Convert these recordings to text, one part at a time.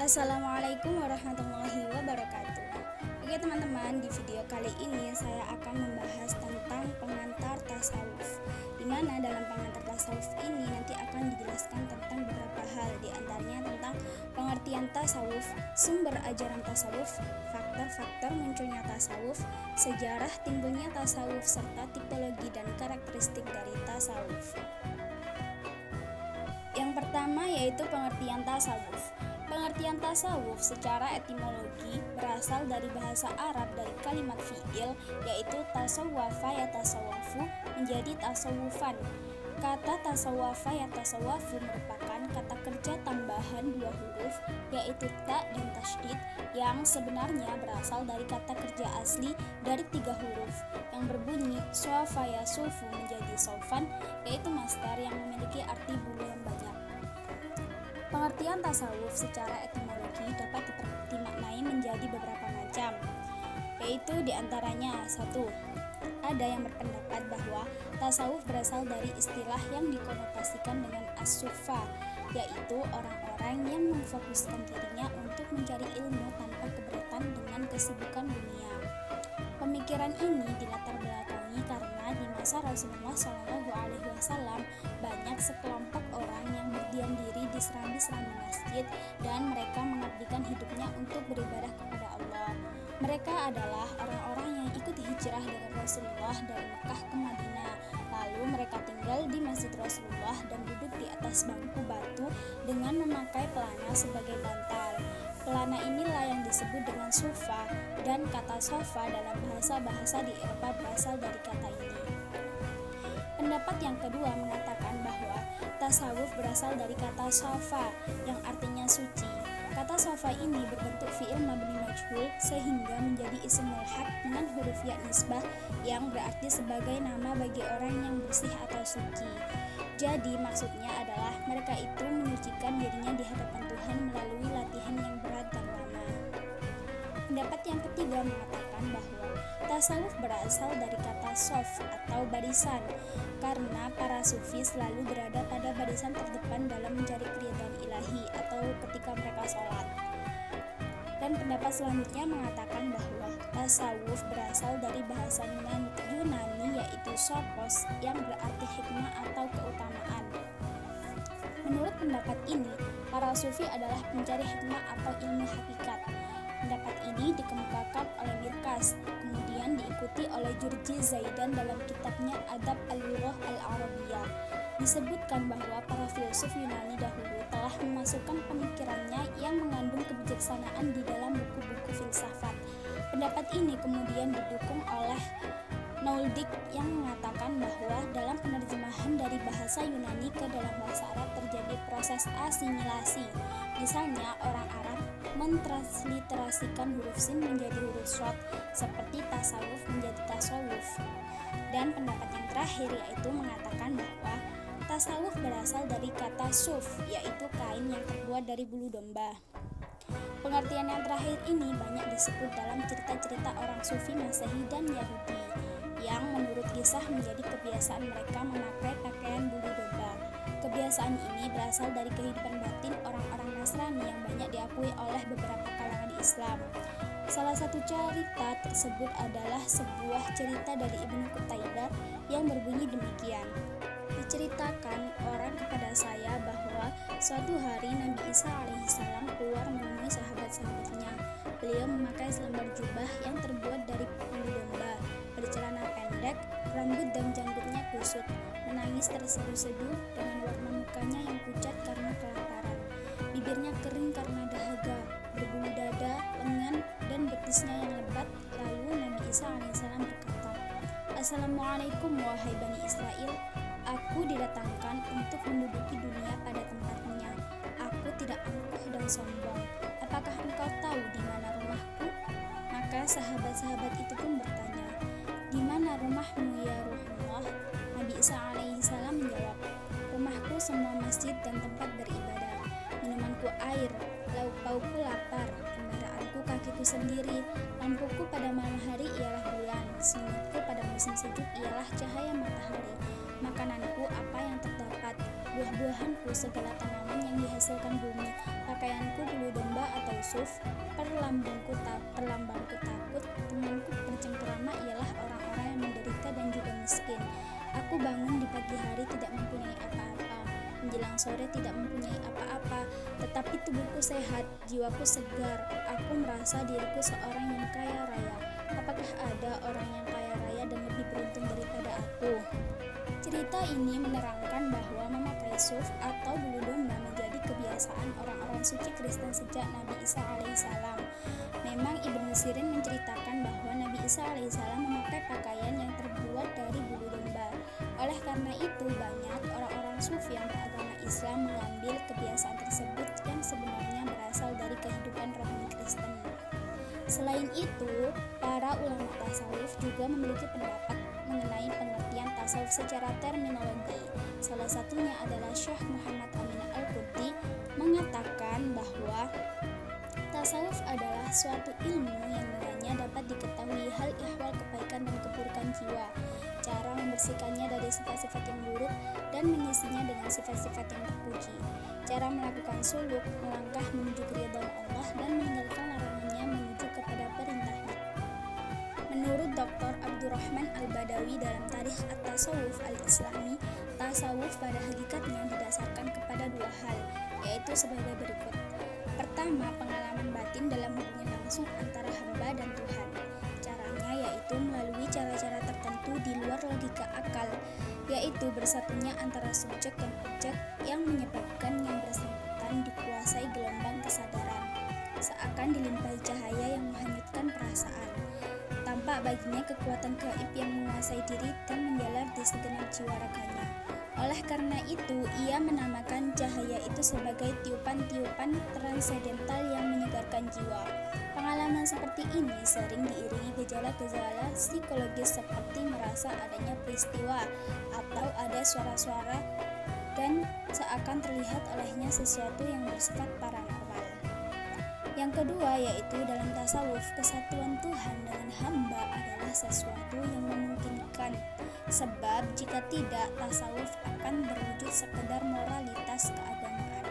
Assalamualaikum warahmatullahi wabarakatuh. Oke teman-teman, di video kali ini saya akan membahas tentang pengantar tasawuf, di mana dalam pengantar tasawuf ini nanti akan dijelaskan tentang beberapa hal, di antaranya tentang pengertian tasawuf, sumber ajaran tasawuf, faktor-faktor munculnya tasawuf, sejarah timbulnya tasawuf, serta tipologi dan karakteristik dari tasawuf. Yang pertama yaitu pengertian tasawuf. Pengertian tasawuf secara etimologi berasal dari bahasa Arab dari kalimat fi'il, yaitu tasawwafa yatasawwafu menjadi tasawufan. Kata tasawwafa yatasawwafu merupakan kata kerja tambahan dua huruf, yaitu ta dan tasydid, yang sebenarnya berasal dari kata kerja asli dari tiga huruf yang berbunyi swafa yasufu menjadi sofan, yaitu masdar yang memiliki arti bulu yang banyak. Pengertian tasawuf secara etimologi dapat dimaknai menjadi beberapa macam, yaitu diantaranya: 1. Ada yang berpendapat bahwa tasawuf berasal dari istilah yang dikonotasikan dengan as-suffa, yaitu orang-orang yang memfokuskan dirinya untuk mencari ilmu tanpa keberatan dengan kesibukan dunia. Pemikiran ini dilatar belakangi karena di masa Rasulullah SAW banyak sekelompok orang yang berdiam diri di serambi-serambi masjid dan mereka mengabdikan hidupnya untuk beribadah kepada Allah. Mereka adalah orang-orang yang ikut hijrah dengan Rasulullah dari Mekah ke Madinah. Lalu mereka tinggal di Masjid Rasulullah dan duduk di atas bangku batu dengan memakai pelana sebagai bantal. Pelana inilah yang disebut dengan sufa, dan kata sofa dalam bahasa-bahasa di Eropa berasal dari kata ini. Pendapat yang kedua mengatakan bahwa tasawuf berasal dari kata sofa yang artinya suci. Kata sofa ini berbentuk fi'il mabni majhul sehingga menjadi isim mulhaq dengan huruf ya nisbah yang berarti sebagai nama bagi orang yang bersih atau suci. Jadi maksudnya adalah mereka itu menyucikan dirinya di hadapan Tuhan melalui latihan yang berat dan lama. Pendapat yang ketiga mengatakan bahwa tasawuf berasal dari kata sof atau barisan, karena para sufi selalu berada pada barisan terdepan dalam mencari keridhaan ilahi atau ketika mereka sholat. Dan pendapat selanjutnya mengatakan bahwa tasawuf berasal dari bahasa Yunani yaitu sophos yang berarti hikmah atau keutamaan. Menurut pendapat ini, para sufi adalah pencari hikmah atau ilmu hakikat. Pendapat ini dikemukakan oleh Birkas, kemudian diikuti oleh Jurji Zaidan dalam kitabnya Adab al-Lughah al-Arabiyah. Disebutkan bahwa para filsuf Yunani dahulu telah memasukkan pemikirannya yang mengandung kebijaksanaan di dalam buku-buku filsafat. Pendapat ini kemudian didukung oleh Noldik yang mengatakan bahwa dalam penerjemahan dari bahasa Yunani ke dalam bahasa Arab terjadi proses asimilasi. Misalnya orang Arab mentransliterasikan huruf sin menjadi huruf shad, seperti tasawuf menjadi tasawuf. Dan pendapat yang terakhir yaitu mengatakan bahwa tasawuf berasal dari kata suf, yaitu kain yang terbuat dari bulu domba. Pengertian yang terakhir ini banyak disebut dalam cerita-cerita orang sufi Masehi dan Yahudi, yang menurut kisah menjadi kebiasaan mereka memakai pakaian bulu domba. Kebiasaan ini berasal dari kehidupan batin orang-orang Nasrani yang banyak diakui oleh beberapa kalangan Islam. Salah satu cerita tersebut adalah sebuah cerita dari Ibnu Qutaibah yang berbunyi demikian. Diceritakan orang kepada saya bahwa suatu hari Nabi Isa alaihissalam keluar menemui sahabat-sahabatnya. Beliau memakai selembar jubah yang terbuat dari bulu domba, bercelana pendek, rambut dan janggutnya kusut, menangis terseduh-seduh dengan warna mukanya yang pucat karena kelaparan, bibirnya kering karena dahaga, berbulu dada, lengan, dan betisnya yang lebat. Lalu Nabi Isa alaihissalam berkata, "Assalamualaikum wahai Bani Israel, aku didatangkan untuk menduduki dunia pada tempatnya. Aku tidak angkuh dan sombong. Apakah engkau tahu di mana rumahku?" Maka sahabat-sahabat itu pun bertanya, "Di mana rumahmu ya Rasulullah?" Nabi Isa alaihissalam menjawab, "Rumahku semua masjid dan tempat beribadah. Minumanku air, lauk paukku lapar, kendaraanku kakiku sendiri, lampuku pada malam hari ialah bulan, selimutku pada musim sejuk ialah cahaya matahari, makananku apa yang terdapat, buah-buahanku segala tanaman yang dihasilkan bumi, pakaianku bulu domba atau suf, perlambangku takut, temanku bercengkerama ialah orang-orang yang menderita dan juga miskin. Aku bangun di pagi hari tidak mempunyai apa-apa, menjelang sore tidak mempunyai apa-apa, tetapi tubuhku sehat, jiwaku segar. Aku merasa diriku seorang yang kaya raya. Apakah ada orang yang kaya raya dan lebih beruntung daripada aku? Cerita ini menerangkan bahwa memakai suf atau bulu domba menjadi kebiasaan orang-orang suci Kristen sejak Nabi Isa alaihissalam. Memang Ibnu Sirin menceritakan bahwa Nabi Isa alaihissalam memakai pakaian yang terbuat dari bulu domba. Oleh karena itu, banyak orang-orang sufi yang beragama Islam mengambil kebiasaan tersebut yang sebenarnya berasal dari kehidupan rohani Kristen. Selain itu, para ulama tasawuf juga memiliki pendapat mengenai pengertian tasawuf secara terminologi. Salah satunya adalah Syekh Muhammad Amin Al-Qudhi mengatakan bahwa tasawuf adalah suatu ilmu yang dengannya dapat diketahui hal ihwal kebaikan dan keburukan jiwa, cara membersihkannya dari sifat-sifat yang buruk dan mengisinya dengan sifat-sifat yang terpuji, cara melakukan suluk, melangkah menuju keridhaan Allah dan meninggalkan larangannya menuju kepada perintahnya. Menurut Dr. Abdurrahman Al-Badawi dalam Tarikh At-Tasawuf Al-Islami, tasawuf pada hakikatnya didasarkan kepada dua hal, yaitu sebagai berikut. Pertama, pengalaman batin dalam hubungan langsung antara hamba dan Tuhan. Caranya yaitu melalui cara-cara tertentu di luar logika akal, yaitu bersatunya antara subjek dan objek yang menyebabkan yang bersangkutan dikuasai gelombang kesadaran, seakan dilimpahi cahaya yang menghanyutkan perasaan. Tampak baginya kekuatan gaib yang menguasai diri dan menjalar di segenap jiwa raganya. Oleh karena itu, ia menamakan cahaya itu sebagai tiupan-tiupan transendental yang menyegarkan jiwa. Pengalaman seperti ini sering diiringi gejala-gejala psikologis seperti merasa adanya peristiwa atau ada suara-suara dan seakan terlihat olehnya sesuatu yang bersifat paranormal. Yang kedua yaitu dalam tasawuf, kesatuan Tuhan dengan hamba adalah sesuatu yang memungkinkan. Sebab jika tidak, tasawuf akan berwujud sekedar moralitas keagamaan.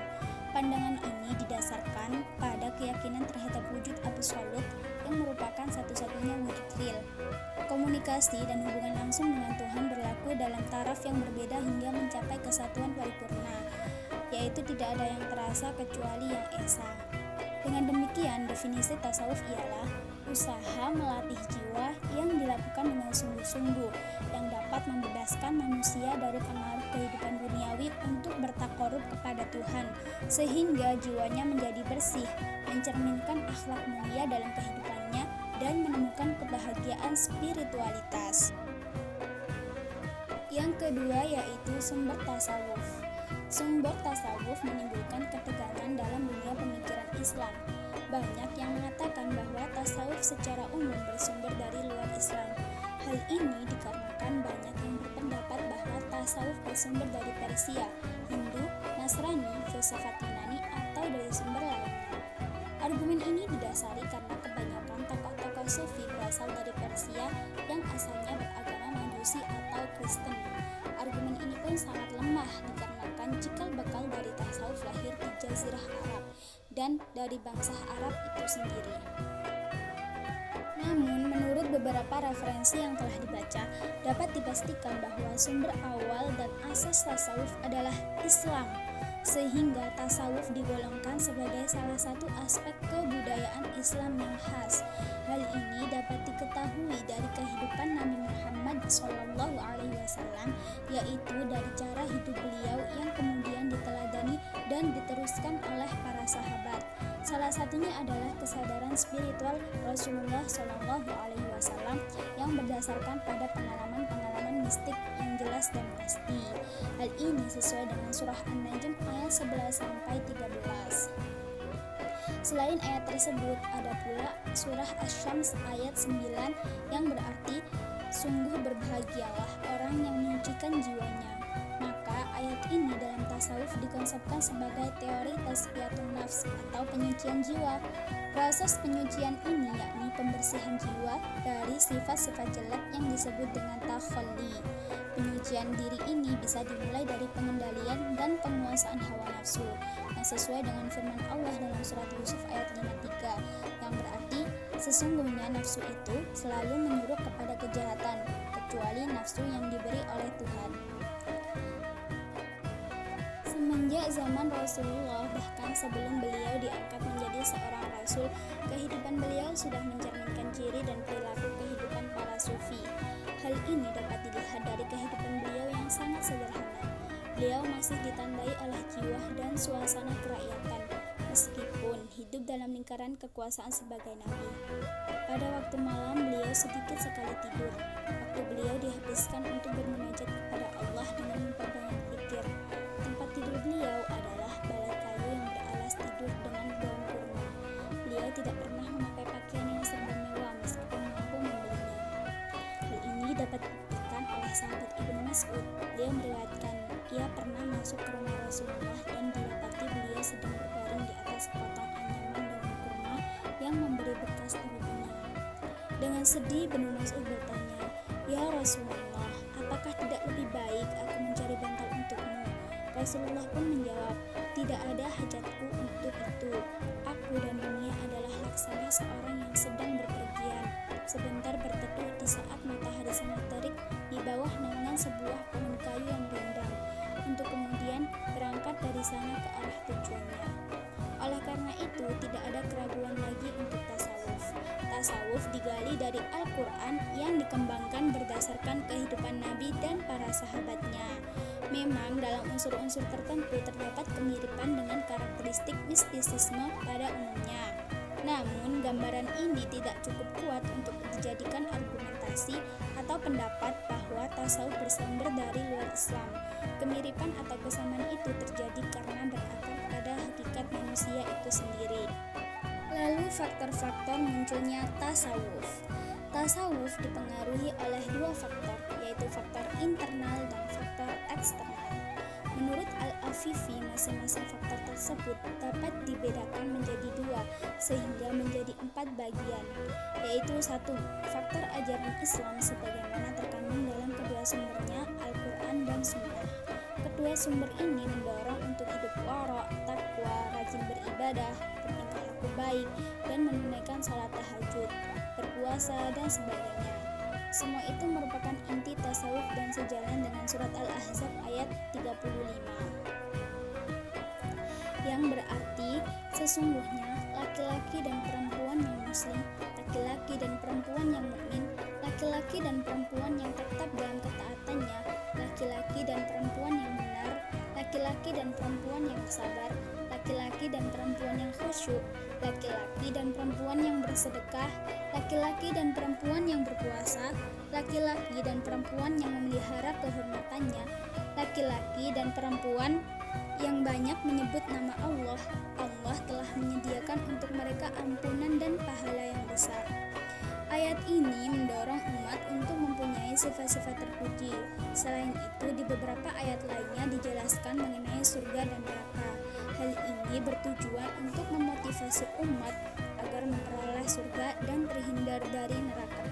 Pandangan ini didasarkan pada keyakinan terhadap wujud absolut yang merupakan satu-satunya wujud real. Komunikasi dan hubungan langsung dengan Tuhan berlaku dalam taraf yang berbeda hingga mencapai kesatuan paripurna, yaitu tidak ada yang terasa kecuali yang esa. Dengan demikian, definisi tasawuf ialah usaha melatih jiwa yang dilakukan dengan sungguh-sungguh yang dapat membebaskan manusia dari pengaruh kehidupan duniawi untuk bertakarub kepada Tuhan, sehingga jiwanya menjadi bersih, mencerminkan akhlak mulia dalam kehidupannya, dan menemukan kebahagiaan spiritualitas. Yang kedua yaitu sumber tasawuf. Sumber tasawuf menimbulkan ketegangan dalam dunia pemikiran Islam. Banyak yang mengatakan bahwa tasawuf secara umum bersumber dari luar Islam. Hal ini dikarenakan banyak yang berpendapat bahwa tasawuf bersumber dari Persia, Hindu, Nasrani, filsafat Yunani, atau dari sumber lainnya. Argumen ini didasari karena kebanyakan tokoh-tokoh sufi berasal dari Persia yang asalnya beragama Majusi atau Kristen. Argumen ini pun sangat lemah dikarenakan cikal bakal dari tasawuf lahir di Jazirah Arab dan dari bangsa Arab itu sendiri. Namun, menurut beberapa referensi yang telah dibaca, dapat dipastikan bahwa sumber awal dan asas tasawuf adalah Islam, sehingga tasawuf digolongkan sebagai salah satu aspek kebudayaan Islam yang khas. Hal ini dapat diketahui dari kehidupan Nabi Muhammad SAW, yaitu dari cara hidup beliau yang kemudian diteladani dan diteruskan oleh para sahabat. Salah satunya adalah kesadaran spiritual Rasulullah SAW yang berdasarkan pada pengalaman-pengalaman mistik yang jelas dan pasti. Hal ini sesuai dengan surah An-Najm ayat 11-13. Selain ayat tersebut, ada pula surah Asy-Syams ayat 9 yang berarti, sungguh berbahagialah orang yang menyucikan jiwanya. Maka ayat ini dalam tasawuf tasawuf dikonsepkan sebagai teori tazkiyatun nafs atau penyucian jiwa. Proses penyucian ini yakni pembersihan jiwa dari sifat-sifat jelek yang disebut dengan takhalli. Penyucian diri ini bisa dimulai dari pengendalian dan penguasaan hawa nafsu yang sesuai dengan firman Allah dalam surat Yusuf ayat 53 yang berarti sesungguhnya nafsu itu selalu menyuruh kepada kejahatan kecuali nafsu yang diberi oleh Tuhan. Semenjak zaman Rasulullah, bahkan sebelum beliau diangkat menjadi seorang rasul, kehidupan beliau sudah mencerminkan ciri dan perilaku kehidupan para sufi. Hal ini dapat dilihat dari kehidupan beliau yang sangat sederhana. Beliau masih ditandai oleh jiwa dan suasana kerakyatan, meskipun hidup dalam lingkaran kekuasaan sebagai nabi. Pada waktu malam, beliau sedikit sekali tidur. Waktu beliau dihabiskan untuk bermunajat kepada Allah dengan memperbanyak zikir. Tempat tidur beliau adalah balai kayu yang beralas tidur dengan daun kurma. Beliau tidak pernah memakai pakaian yang serba mewah meskipun mampu membelinya. Hal ini dapat dibuktikan oleh sahabat Ibnu Mas'ud. Beliau meriwayatkan, ia pernah masuk ke rumah Rasulullah dan didapati beliau sedang berbaring di atas sepotong anyaman daun kurma yang memberi bekas tidurannya. Dengan sedih, Ibnu Mas'ud bertanya, "Ya Rasulullah, apakah tidak lebih baik aku mencari bantal untukmu?" Rasulullah pun menjawab, "Tidak ada hajatku untuk itu. Aku dan dunia adalah laksana seorang yang sedang berpergian, sebentar berteduh di saat matahari sangat terik di bawah naungan sebuah pohon kayu yang rindang, untuk kemudian berangkat dari sana ke arah tujuannya." Oleh karena itu, tidak ada keraguan lagi untuk tasawuf. Tasawuf digali dari Al-Quran yang dikembangkan berdasarkan kehidupan Nabi dan para sahabatnya. Memang dalam unsur-unsur tertentu terdapat kemiripan dengan karakteristik mistisisme pada umumnya. Namun, gambaran ini tidak cukup kuat untuk dijadikan argumentasi atau pendapat bahwa tasawuf bersumber dari luar Islam. Kemiripan atau kesamaan itu terjadi karena berakar pada hakikat manusia itu sendiri. Lalu faktor-faktor munculnya tasawuf. Tasawuf dipengaruhi oleh dua faktor, yaitu faktor internal dan faktor eksternal. Menurut Al-Afifi, masing-masing faktor tersebut dapat dibedakan menjadi dua, sehingga menjadi 4 bagian, yaitu 1. Faktor ajaran Islam sebagaimana terkandung dalam kedua sumbernya, Al-Quran dan Sunnah. Kedua sumber ini mendorong untuk hidup wara', takwa, rajin beribadah, bertingkah laku baik, dan menunaikan salat tahajud, berpuasa, dan sebagainya. Semua itu merupakan inti tasawuf dan sejalan dengan surat Al-Ahzab ayat 35. Yang berarti, sesungguhnya laki-laki dan perempuan yang muslim, laki-laki dan perempuan yang mukmin, laki-laki dan perempuan yang tetap dalam ketaatannya, laki-laki dan perempuan yang benar, laki-laki dan perempuan yang sabar, laki-laki dan perempuan yang khusyuk, laki-laki dan perempuan yang bersedekah, laki-laki dan perempuan yang berpuasa, laki-laki dan perempuan yang memelihara kehormatannya, laki-laki dan perempuan yang banyak menyebut nama Allah. Allah telah menyediakan untuk mereka ampunan dan pahala yang besar. Ayat ini mendorong umat untuk mempunyai sifat-sifat terpuji. Selain itu, di beberapa ayat lainnya dijelaskan mengenai surga dan neraka. Hal ini bertujuan untuk memotivasi umat agar memperoleh surga dan terhindar dari neraka.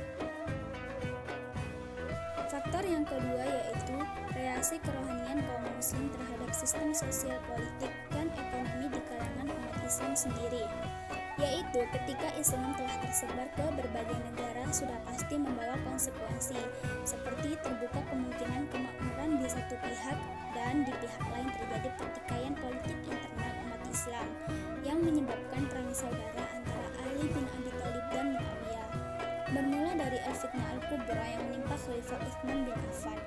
Faktor yang kedua yaitu reaksi kerohanian kaum muslim terhadap sistem sosial politik dan ekonomi di kalangan umat Islam sendiri, yaitu ketika Islam telah tersebar ke berbagai negara sudah pasti membawa konsekuensi, seperti terbuka kemungkinan kemakmuran di satu pihak dan di pihak lain terjadi pertikaian politik internal umat Islam yang menyebabkan perang saudara antara Ali bin Abi Thalib dan Muawiyah. Bermula dari al-fitnah al-kubra yang menimpa Khalifah Utsman bin Affan.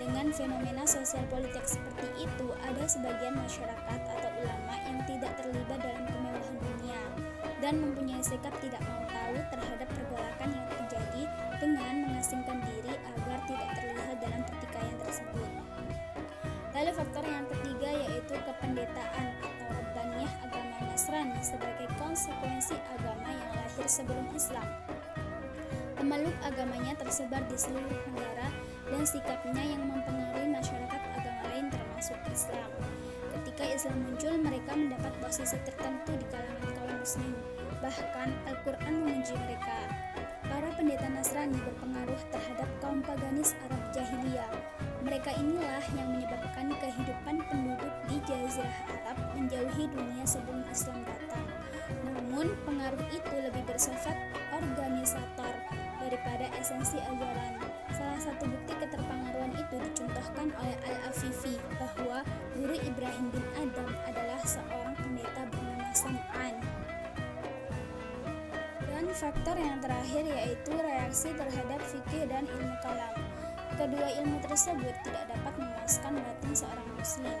Dengan fenomena sosial politik seperti itu, ada sebagian masyarakat atau ulama yang tidak terlibat dalam kemewahan dunia dan mempunyai sikap tidak mau tahu terhadap pergolakan yang terjadi dengan mengasingkan diri agar tidak terlihat dalam pertikaian tersebut. Lalu faktor yang ketiga yaitu kependetaan atau rabbaniyah agama Nasrani sebagai konsekuensi agama yang lahir sebelum Islam. Pemeluk agamanya tersebar di seluruh negara dan sikapnya yang mempengaruhi masyarakat agama lain termasuk Islam. Ketika Islam muncul, mereka mendapat posisi tertentu di kalangan kaum muslim. Bahkan Al-Quran memuji mereka. Para pendeta Nasrani berpengaruh terhadap kaum paganis Arab jahiliyah. Mereka inilah yang menyebabkan kehidupan penduduk di Jazirah Arab menjauhi dunia sebelum Islam datang. Namun, pengaruh itu lebih bersifat organisator daripada esensi ajaran. Salah satu bukti keterpengaruhan itu dicontohkan oleh Al-Afifi bahwa guru Ibrahim bin Adam adalah seorang pendeta bernama Sam'an. Dan faktor yang terakhir yaitu reaksi terhadap fikih dan ilmu kalam. Kedua ilmu tersebut tidak dapat memuaskan batin seorang muslim.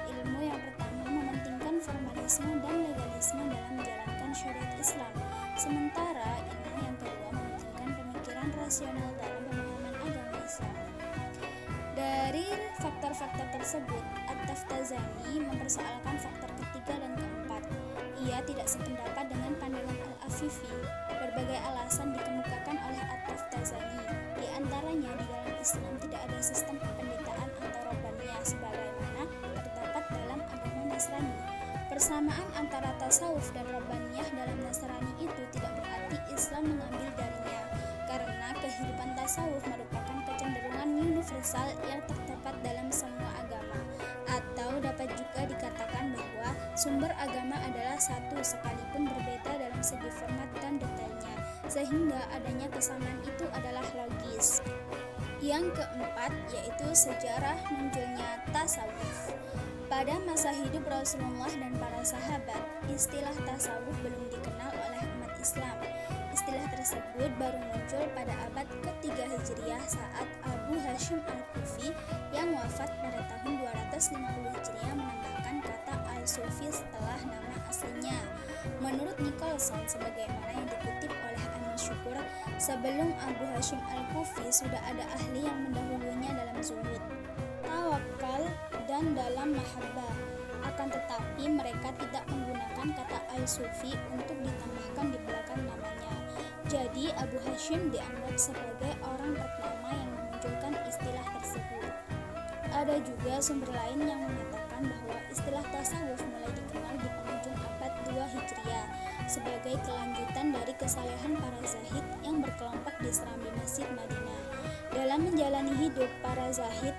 Ilmu yang pertama mementingkan formalisme dan legalisme dalam menjalankan syariat Islam, sementara ilmu yang kedua mementingkan pemikiran rasional dalam pemahaman agama Islam. Dari faktor-faktor tersebut, At-Taftazani mempersoalkan faktor ketiga dan keempat. Ia tidak sependapat dengan pandangan Al-Afifi. Berbagai alasan dikemukakan oleh At-Taftazani. Di antaranya, di dalam Islam tidak ada sistem pendetaan atau robbaniyah sebagaimana terdapat dalam agama Nasrani. Persamaan antara tasawuf dan robbaniyah dalam Nasrani itu tidak berarti Islam mengambil darinya, karena kehidupan tasawuf merupakan kecenderungan universal yang terdapat dalam semua agama. Atau dapat juga dikatakan bahwa sumber agama adalah satu sekalipun berbeda dalam segi format dan detailnya, sehingga adanya kesamaan itu adalah logis. Yang keempat yaitu sejarah munculnya tasawuf. Pada masa hidup Rasulullah dan para sahabat, istilah tasawuf belum dikenal oleh umat Islam. Istilah tersebut baru muncul pada abad ketiga Hijriah saat Abu Hashim Al-Kufi yang wafat pada tahun 250 Hijriah menambahkan kata al-Sufi setelah nama aslinya. Menurut Nicholson, sebagaimana yang dikutip oleh Amin Syukur, sebelum Abu Hashim Al-Kufi sudah ada ahli yang mendahulunya dalam zuhud, tawakal, dan dalam mahabbah. Akan tetapi mereka tidak menggunakan kata al-Sufi untuk ditambahkan di belakang namanya. Jadi Abu Hashim dianggap sebagai orang pertama yang memunculkan istilah tersebut. Ada juga sumber lain yang mengatakan bahwa istilah tasawuf mulai dikenal di penghujung abad 2 Hijriah sebagai kelanjutan dari kesalehan para zahid yang berkelompok di serambi Masjid Madinah. Dalam menjalani hidup, para zahid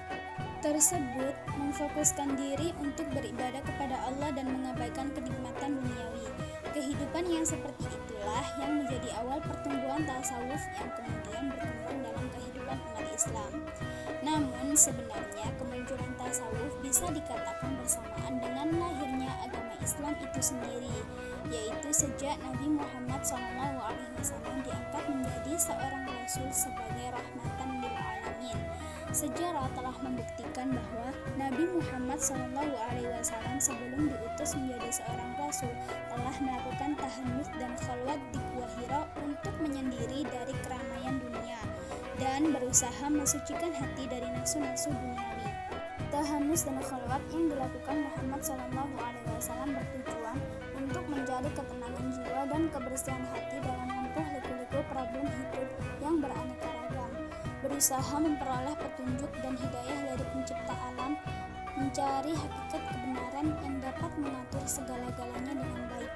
tersebut memfokuskan diri untuk beribadah kepada Allah dan mengabaikan kenikmatan duniawi. Kehidupan yang seperti itulah yang menjadi awal pertumbuhan tasawuf yang kemudian berkembang dalam kehidupan umat Islam. Namun sebenarnya kemunculan tasawuf bisa dikatakan bersamaan dengan lahirnya agama Islam itu sendiri, yaitu sejak Nabi Muhammad SAW diangkat menjadi seorang rasul sebagai rahmatan lil alamin. Sejarah telah membuktikan bahwa Nabi Muhammad SAW sebelum diutus menjadi seorang rasul telah melakukan tahannuts dan khalwat di Gua Hira untuk menyendiri dari keramaian dunia dan berusaha mensucikan hati dari nafsu-nafsu duniawi. Tahannuts dan khalwat yang dilakukan Muhammad SAW bertujuan untuk mencari ketenangan jiwa dan kebersihan hati dalam menempuh liku-liku problem hidup yang beraneka ragam, berusaha memperoleh petunjuk dan hidayah dari pencipta alam, mencari hakikat kebenaran yang dapat mengatur segala-galanya dengan baik.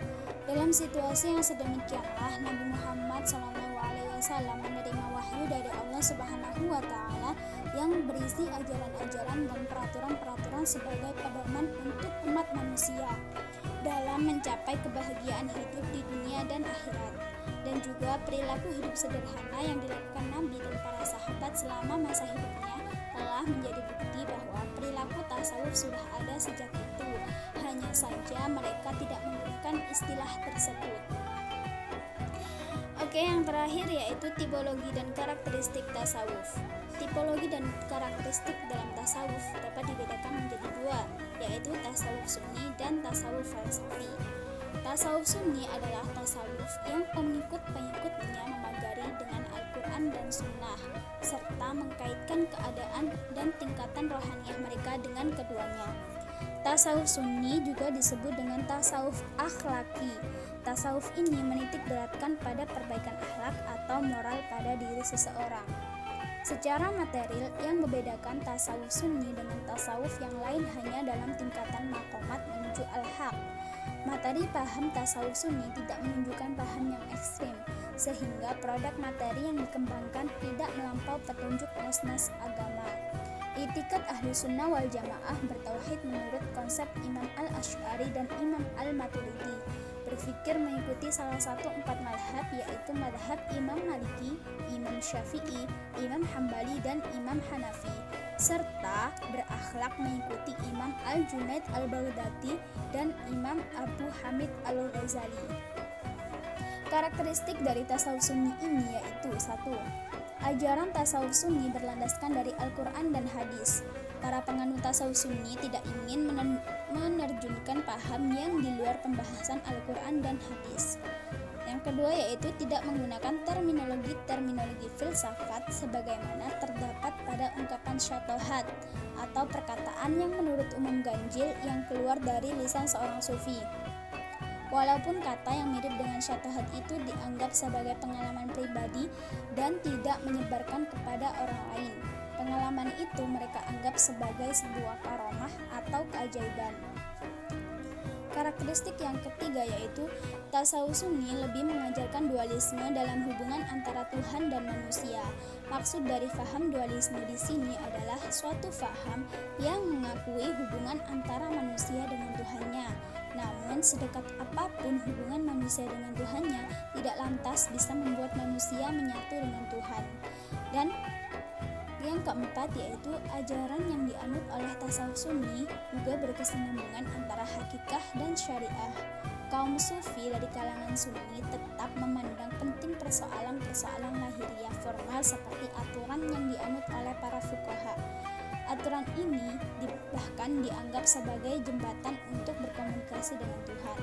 Dalam situasi yang sedemikianlah Nabi Muhammad SAW menerima wahyu dari Allah Subhanahu wa Ta'ala yang berisi ajaran-ajaran dan peraturan-peraturan sebagai pedoman untuk umat manusia dalam mencapai kebahagiaan hidup di dunia dan akhirat. Dan juga perilaku hidup sederhana yang dilakukan Nabi dan para sahabat selama masa hidupnya telah menjadi bukti bahwa perilaku tasawuf sudah ada sejak itu, hanya saja mereka tidak menggunakan istilah tersebut. Oke, yang terakhir yaitu tipologi dan karakteristik tasawuf. Tipologi dan karakteristik dalam tasawuf dapat dibedakan menjadi dua, yaitu tasawuf sunni dan tasawuf falsafi. Tasawuf sunni adalah tasawuf yang pengikut-pengikutnya memagari dengan Al-Quran dan Sunnah, serta mengkaitkan keadaan dan tingkatan rohaniah mereka dengan keduanya. Tasawuf sunni juga disebut dengan tasawuf akhlaki. Tasawuf ini menitik beratkan pada perbaikan akhlak atau moral pada diri seseorang. Secara material, yang membedakan tasawuf sunni dengan tasawuf yang lain hanya dalam tingkatan maqamat menuju al-haq. Materi paham tasawuf sunni tidak menunjukkan paham yang ekstrim, sehingga produk materi yang dikembangkan tidak melampau petunjuk nas-nas agama. Itikad ahlu sunnah wal jamaah bertauhid menurut konsep Imam al-Asy'ari dan Imam al-Maturidi, berfikir mengikuti salah satu 4 madhab, yaitu madhab Imam Maliki, Imam Syafi'i, Imam Hambali, dan Imam Hanafi, serta berakhlak mengikuti Imam al-Junaid al-Baghdadi dan Imam Abu Hamid al-Ghazali. Karakteristik dari tasawuf sunni ini yaitu 1. Ajaran tasawuf sunni berlandaskan dari Al-Quran dan hadis. Para penganut tasawuf sunni tidak ingin menerjunkan paham yang di luar pembahasan Al-Quran dan hadis. Yang kedua yaitu tidak menggunakan terminologi filsafat sebagaimana terdapat pada ungkapan syatohat atau perkataan yang menurut umum ganjil yang keluar dari lisan seorang sufi. Walaupun kata yang mirip dengan syatohat itu dianggap sebagai pengalaman pribadi dan tidak menyebarkan kepada orang lain, pengalaman itu mereka anggap sebagai sebuah karomah atau keajaiban. Karakteristik yang ketiga yaitu tasawuf sunni lebih mengajarkan dualisme dalam hubungan antara Tuhan dan manusia. Maksud dari faham dualisme di sini adalah suatu faham yang mengakui hubungan antara manusia dengan Tuhannya. Namun sedekat apapun hubungan manusia dengan Tuhannya tidak lantas bisa membuat manusia menyatu dengan Tuhan. Dan yang keempat yaitu ajaran yang dianut oleh tasawuf sunni juga berkesinambungan antara hakikah dan syariah. Kaum sufi dari kalangan sunni tetap memandang penting persoalan-persoalan lahiriah formal seperti aturan yang dianut oleh para fuqaha. Aturan ini bahkan dianggap sebagai jembatan untuk berkomunikasi dengan Tuhan.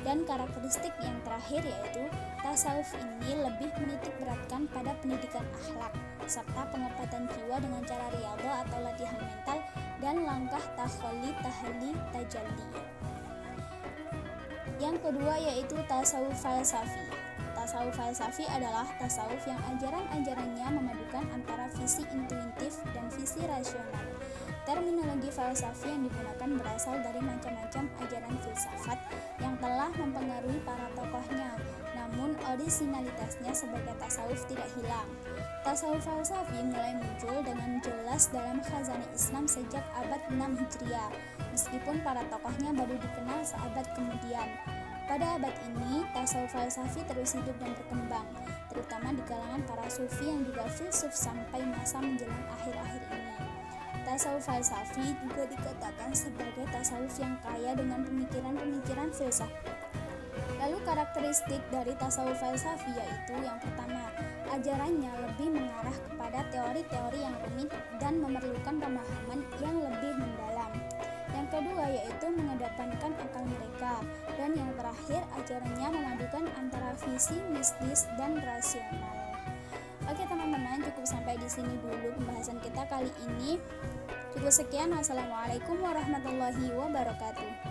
Dan karakteristik yang terakhir yaitu tasawuf ini lebih menitik beratkan pada pendidikan akhlak serta pengobatan jiwa dengan cara riyadhah atau latihan mental dan langkah tahalli, tajalli. Yang kedua yaitu tasawuf falsafi. Tasawuf falsafi adalah tasawuf yang ajaran-ajarannya memadukan antara visi intuitif dan visi rasional. Terminologi falsafi yang digunakan berasal dari macam-macam ajaran filsafat yang telah mempengaruhi para tokohnya, namun orisinalitasnya sebagai tasawuf tidak hilang. Tasawuf falsafi mulai muncul dengan jelas dalam khazanah Islam sejak abad 6 Hijriah, meskipun para tokohnya baru dikenal seabad kemudian. Pada abad ini, tasawuf falsafi terus hidup dan berkembang, terutama di kalangan para sufi yang juga filsuf sampai masa menjelang akhir-akhir ini. Tasawuf falsafi juga dikatakan sebagai tasawuf yang kaya dengan pemikiran-pemikiran filsafat. Lalu karakteristik dari tasawuf falsafi yaitu yang pertama, ajarannya lebih mengarah kepada teori-teori yang rumit dan memerlukan pemahaman yang lebih mendalam. Yang kedua yaitu mengedepankan akal mereka, dan yang terakhir ajarannya memadukan antara visi mistis dan rasional. Oke teman-teman, cukup sampai di sini dulu pembahasan kita kali ini. Cukup sekian, wassalamualaikum warahmatullahi wabarakatuh.